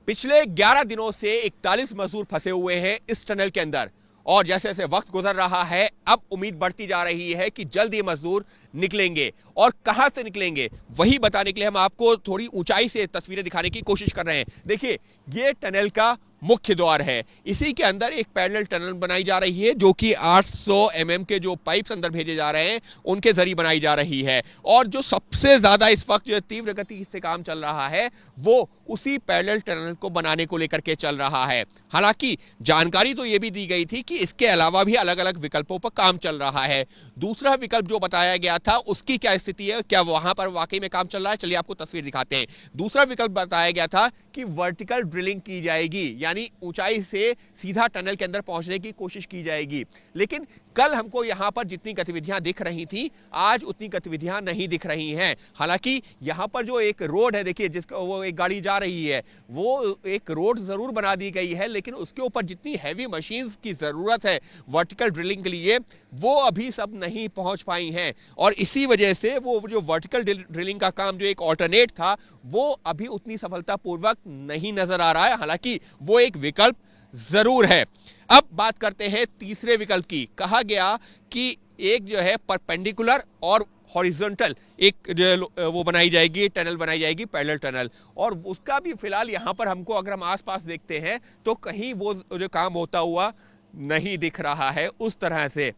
पिछले 11 दिनों से 41 मजदूर फंसे हुए हैं इस टनल के अंदर और जैसे जैसे वक्त गुजर रहा है अब उम्मीद बढ़ती जा रही है कि जल्द ये मजदूर निकलेंगे और कहां से निकलेंगे वही बताने के लिए हम आपको थोड़ी ऊंचाई से तस्वीरें दिखाने की कोशिश कर रहे हैं। देखिए ये टनल का मुख्य द्वार है, इसी के अंदर एक पैरेलल टनल बनाई जा रही है जो कि 800 mm के जो पाइप्स अंदर भेजे जा रहे हैं उनके जरिए बनाई जा रही है। और जो सबसे ज्यादा इस वक्त जो तीव्र गति से काम चल रहा है वो उसी पैरेलल टनल को बनाने को लेकर के चल रहा है। हालांकि जानकारी तो ये भी दी गई थी कि इसके अलावा भी अलग अलग विकल्पों पर काम चल रहा है। दूसरा विकल्प जो बताया गया था उसकी क्या स्थिति है, क्या वहां पर वाकई में काम चल रहा है, चलिए आपको तस्वीर दिखाते हैं। दूसरा विकल्प बताया गया था कि वर्टिकल ड्रिलिंग की जाएगी, यानी ऊंचाई से सीधा टनल के अंदर पहुंचने की कोशिश की जाएगी। लेकिन कल हमको यहां पर जितनी गतिविधियां दिख रही थी आज उतनी गतिविधियां नहीं दिख रही हैं। हालांकि यहां पर जो एक रोड है, देखिए जिसका वो एक गाड़ी जा रही है, वो एक रोड जरूर बना दी गई है, लेकिन उसके ऊपर जितनी हैवी मशीन्स की जरूरत है वर्टिकल ड्रिलिंग के लिए वो अभी सब नहीं पहुंच पाई हैं। और इसी वजह से वो जो वर्टिकल ड्रिलिंग का काम जो एक ऑल्टरनेट था वो अभी उतनी सफलतापूर्वक नहीं नजर आ रहा है। हालांकि वो एक विकल्प जरूर है। अब बात करते हैं तीसरे विकल्प की। कहा गया कि एक जो है परपेंडिकुलर और हॉरिजॉन्टल एक जो वो बनाई जाएगी, टनल बनाई जाएगी, पैरेलल टनल, और उसका भी फिलहाल यहाँ पर हमको अगर हम आसपास देखते हैं तो कहीं वो जो काम होता हुआ नहीं दिख रहा है। उस तरह से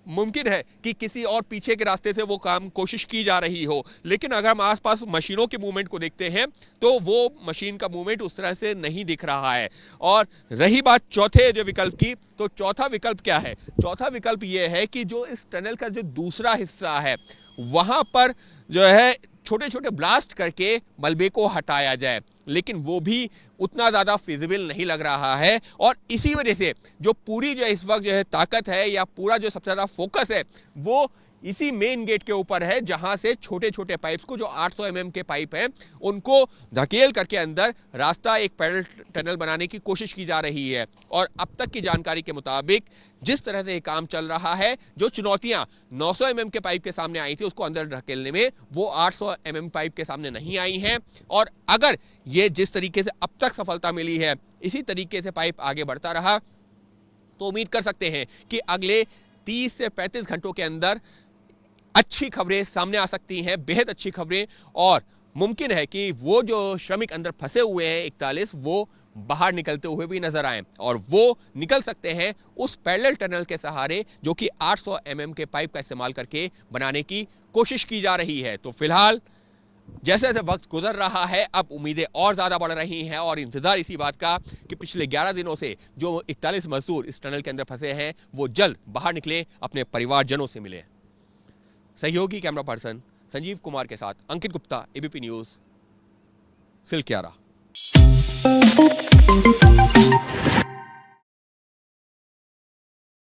मुमकिन है कि किसी और पीछे के रास्ते से वो काम कोशिश की जा रही हो, लेकिन अगर हम आसपास मशीनों के मूवमेंट को देखते हैं तो वो मशीन का मूवमेंट उस तरह से नहीं दिख रहा है। और रही बात चौथे जो विकल्प की, तो चौथा विकल्प क्या है? चौथा विकल्प ये है कि जो इस टनल का जो दूसरा हिस्सा है वहां पर जो है छोटे छोटे ब्लास्ट करके मलबे को हटाया जाए, लेकिन वो भी उतना ज़्यादा फिजिबल नहीं लग रहा है। और इसी वजह से जो पूरी जो इस वक्त जो है ताकत है या पूरा जो सबसे ज़्यादा फोकस है वो इसी मेन गेट के ऊपर है, जहां से छोटे छोटे पाइप्स को, जो 800 mm के पाइप हैं, उनको धकेल करके अंदर रास्ता एक पैरेलल टनल बनाने की कोशिश की जा रही है। और अब तक की जानकारी के मुताबिक जिस तरह से ये काम चल रहा है, जो चुनौतियां 900 mm के पाइप के सामने आई थी उसको अंदर धकेलने में, वो 800 mm पाइप के सामने नहीं आई हैं। और अगर ये जिस तरीके से अब तक सफलता मिली है इसी तरीके से पाइप आगे बढ़ता रहा तो उम्मीद कर सकते हैं कि अगले 30 से 35 घंटों के अंदर अच्छी खबरें सामने आ सकती हैं, बेहद अच्छी खबरें। और मुमकिन है कि वो जो श्रमिक अंदर फंसे हुए हैं 41, वो बाहर निकलते हुए भी नजर आए और वो निकल सकते हैं उस पैरेलल टनल के सहारे जो कि 800 mm के पाइप का इस्तेमाल करके बनाने की कोशिश की जा रही है। तो फिलहाल जैसे जैसे वक्त गुजर रहा है अब उम्मीदें और ज़्यादा बढ़ रही हैं और इंतजार इसी बात का कि पिछले 11 दिनों से जो 41 मजदूर इस टनल के अंदर फंसे हैं वो जल्द बाहर निकले, अपने परिवारजनों से मिले। सहयोगी कैमरा पर्सन संजीव कुमार के साथ अंकित गुप्ता, एबीपी न्यूज़, सिलक्यारा।